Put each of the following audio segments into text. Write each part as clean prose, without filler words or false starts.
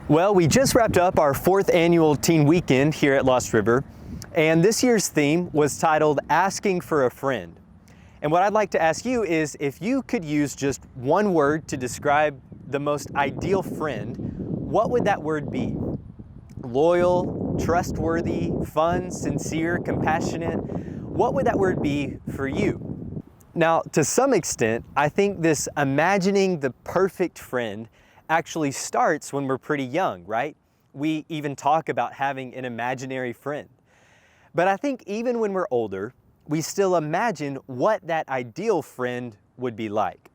Well, we just wrapped up our 4th annual Teen Weekend here at Lost River, and this year's theme was titled Asking for a Friend. And what I'd like to ask you is if you could use just one word to describe the most ideal friend, what would that word be? Loyal, trustworthy, fun, sincere, compassionate? What would that word be for you? Now, to some extent, I think this imagining the perfect friend actually starts when we're pretty young, right? We even talk about having an imaginary friend. But I think even when we're older, we still imagine what that ideal friend would be like.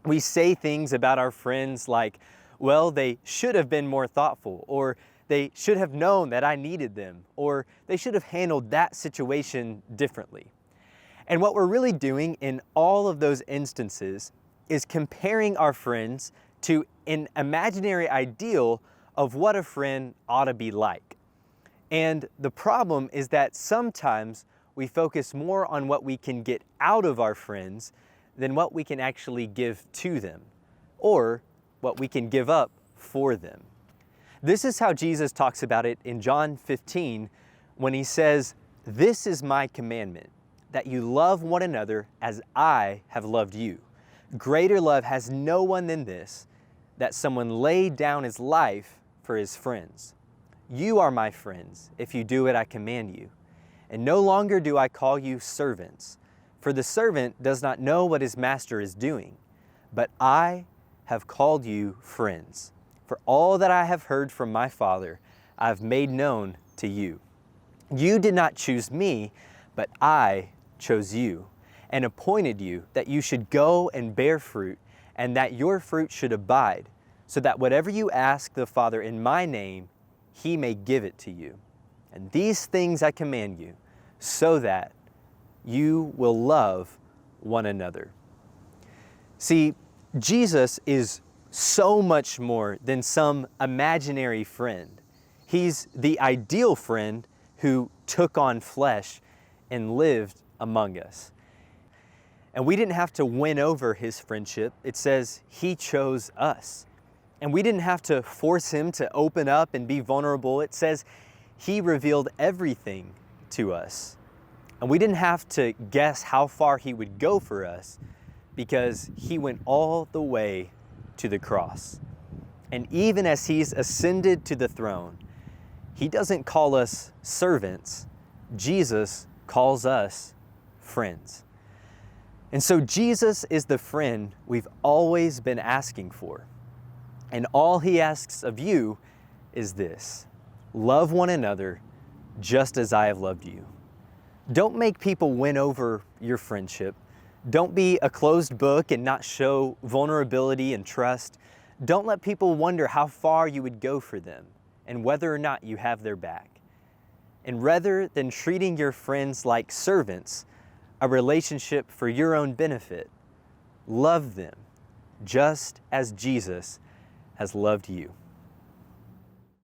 We say things about our friends like, well, they should have been more thoughtful, or they should have known that I needed them, or they should have handled that situation differently. And what we're really doing in all of those instances is comparing our friends to an imaginary ideal of what a friend ought to be like. And the problem is that sometimes we focus more on what we can get out of our friends than what we can actually give to them, or what we can give up for them. This is how Jesus talks about it in John 15 when he says, "This is my commandment, that you love one another as I have loved you. Greater love has no one than this, that someone laid down his life for his friends. You are my friends if you do what I command you. And no longer do I call you servants, for the servant does not know what his master is doing. But I have called you friends. For all that I have heard from my Father, I have made known to you. You did not choose me, but I chose you and appointed you that you should go and bear fruit, and that your fruit should abide, so that whatever you ask the Father in my name, he may give it to you. And these things I command you, so that you will love one another." See, Jesus is so much more than some imaginary friend. He's the ideal friend who took on flesh and lived among us. And we didn't have to win over his friendship. It says he chose us. And we didn't have to force him to open up and be vulnerable. It says he revealed everything to us. And we didn't have to guess how far he would go for us, because he went all the way to the cross. And even as he's ascended to the throne, he doesn't call us servants. Jesus calls us friends. And so Jesus is the friend we've always been asking for. And all he asks of you is this: love one another just as I have loved you. Don't make people win over your friendship. Don't be a closed book and not show vulnerability and trust. Don't let people wonder how far you would go for them and whether or not you have their back. And rather than treating your friends like servants, a relationship for your own benefit, love them just as Jesus has loved you.